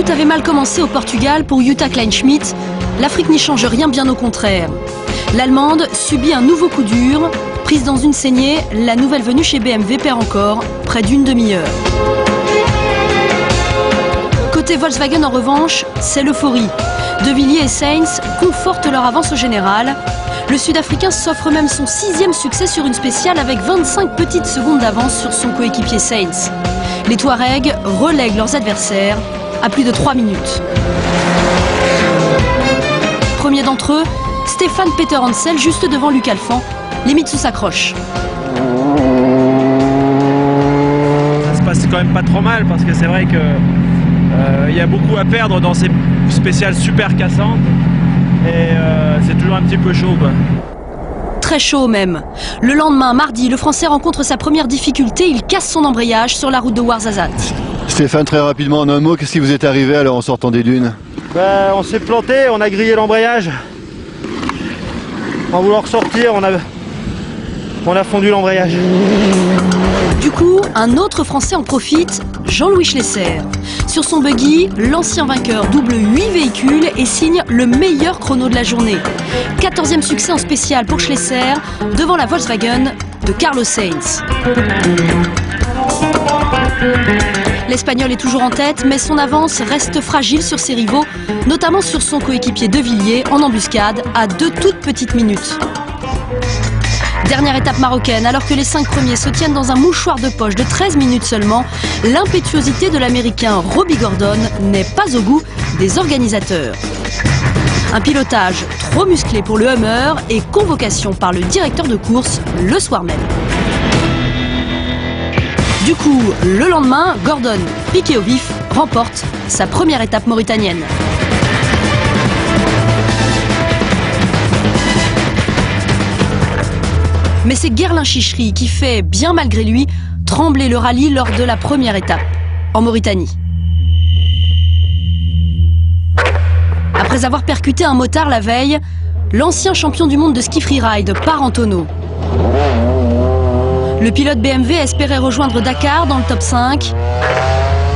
Tout avait mal commencé au Portugal pour Jutta Kleinschmidt. L'Afrique n'y change rien, bien au contraire. L'Allemande subit un nouveau coup dur. Prise dans une saignée, la nouvelle venue chez BMW perd encore près d'une demi-heure. Côté Volkswagen, en revanche, c'est l'euphorie. De Villiers et Sainz confortent leur avance au général. Le Sud-Africain s'offre même son 6e succès sur une spéciale avec 25 petites secondes d'avance sur son coéquipier Sainz. Les Touaregs relèguent leurs adversaires à plus de 3 minutes. Premier d'entre eux, Stefan Peter Hansel, juste devant Luc Alphand. Les Mitsu s'accrochent. Ça se passe quand même pas trop mal parce que c'est vrai que il y a beaucoup à perdre dans ces spéciales super cassantes et c'est toujours un petit peu chaud, quoi. Très chaud même. Le lendemain, mardi, le Français rencontre sa première difficulté. Il casse son embrayage sur la route de Ouarzazate. Stéphane, très rapidement en un mot, qu'est-ce qui vous est arrivé alors en sortant des dunes? On s'est planté, on a grillé l'embrayage. En voulant ressortir, on a fondu l'embrayage. Du coup, un autre Français en profite, Jean-Louis Schlesser. Sur son buggy, l'ancien vainqueur double 8 véhicules et signe le meilleur chrono de la journée. 14e succès en spécial pour Schlesser, devant la Volkswagen de Carlos Sainz. L'Espagnol est toujours en tête, mais son avance reste fragile sur ses rivaux, notamment sur son coéquipier De Villiers en embuscade à 2 toutes petites minutes. Dernière étape marocaine, alors que les 5 premiers se tiennent dans un mouchoir de poche de 13 minutes seulement, l'impétuosité de l'Américain Robbie Gordon n'est pas au goût des organisateurs. Un pilotage trop musclé pour le Hummer et convocation par le directeur de course le soir même. Du coup, le lendemain, Gordon, piqué au vif, remporte sa première étape mauritanienne. Mais c'est Guerlain Chichery qui fait, bien malgré lui, trembler le rallye lors de la première étape, en Mauritanie. Après avoir percuté un motard la veille, l'ancien champion du monde de ski freeride part en tonneau. Le pilote BMW espérait rejoindre Dakar dans le top 5.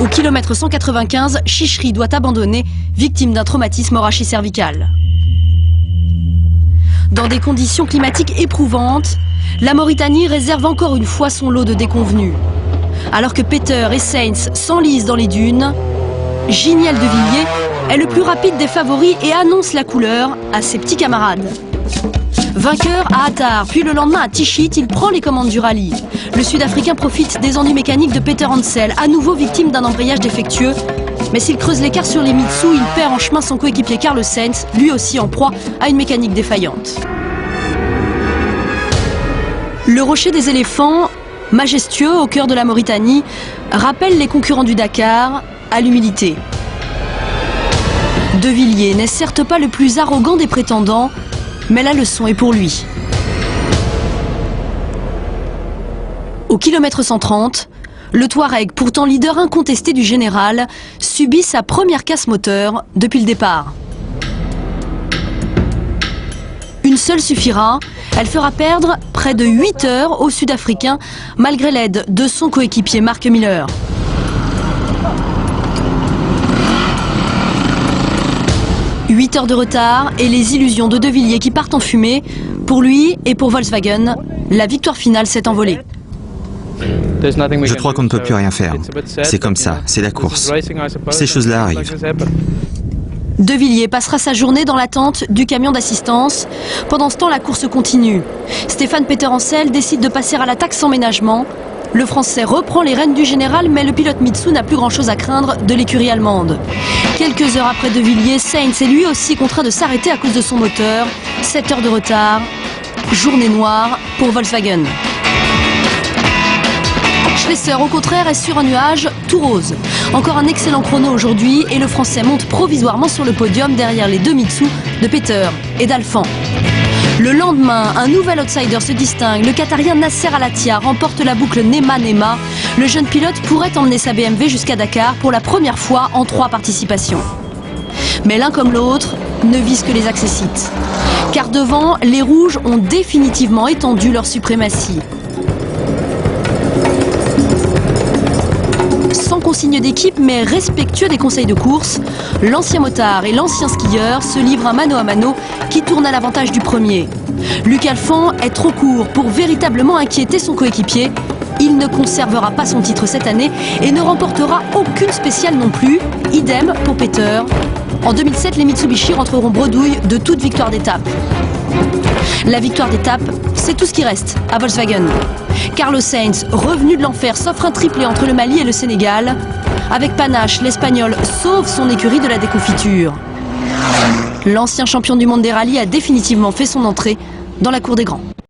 Au kilomètre 195, Chichery doit abandonner, victime d'un traumatisme rachis-cervical. Dans des conditions climatiques éprouvantes, la Mauritanie réserve encore une fois son lot de déconvenus. Alors que Peter et Sainz s'enlisent dans les dunes, Giniel De Villiers est le plus rapide des favoris et annonce la couleur à ses petits camarades. Vainqueur à Attar, puis le lendemain à Tichit, il prend les commandes du rallye. Le Sud-Africain profite des ennuis mécaniques de Peter Hansel, à nouveau victime d'un embrayage défectueux. Mais s'il creuse l'écart sur les Mitsu, il perd en chemin son coéquipier Carlos Sainz, lui aussi en proie à une mécanique défaillante. Le rocher des éléphants, majestueux au cœur de la Mauritanie, rappelle les concurrents du Dakar à l'humilité. De Villiers n'est certes pas le plus arrogant des prétendants, mais la leçon est pour lui. Au kilomètre 130, le Touareg, pourtant leader incontesté du général, subit sa première casse moteur depuis le départ. Une seule suffira, elle fera perdre près de 8 heures au Sud-Africain, malgré l'aide de son coéquipier Mark Miller. « 8 heures de retard et les illusions de De Villiers qui partent en fumée. Pour lui et pour Volkswagen, la victoire finale s'est envolée. Je crois qu'on ne peut plus rien faire. C'est comme ça, c'est la course. Ces choses-là arrivent. De Villiers passera sa journée dans l'attente du camion d'assistance. Pendant ce temps, la course continue. Stéphane Peter Hansel décide de passer à l'attaque sans ménagement. Le Français reprend les rênes du général, mais le pilote Mitsu n'a plus grand-chose à craindre de l'écurie allemande. Quelques heures après De Villiers, Sainz est lui aussi contraint de s'arrêter à cause de son moteur. 7 heures de retard, journée noire pour Volkswagen. Schlesser, au contraire, est sur un nuage tout rose. Encore un excellent chrono aujourd'hui et le Français monte provisoirement sur le podium derrière les 2 Mitsu de Peter et d'Alphand. Le lendemain, un nouvel outsider se distingue. Le Qatarien Nasser Al-Attiyah remporte la boucle Nema-Nema. Le jeune pilote pourrait emmener sa BMW jusqu'à Dakar pour la première fois en 3 participations. Mais l'un comme l'autre ne vise que les accessites. Car devant, les Rouges ont définitivement étendu leur suprématie. Sans consignes d'équipe mais respectueux des conseils de course, l'ancien motard et l'ancien skieur se livrent un mano à mano qui tourne à l'avantage du premier. Luc Alphand est trop court pour véritablement inquiéter son coéquipier. Il ne conservera pas son titre cette année et ne remportera aucune spéciale non plus. Idem pour Peter. En 2007, les Mitsubishi rentreront bredouille de toute victoire d'étape. La victoire d'étape, c'est tout ce qui reste à Volkswagen. Carlos Sainz, revenu de l'enfer, s'offre un triplé entre le Mali et le Sénégal. Avec panache, l'Espagnol sauve son écurie de la déconfiture. L'ancien champion du monde des rallyes a définitivement fait son entrée dans la cour des grands.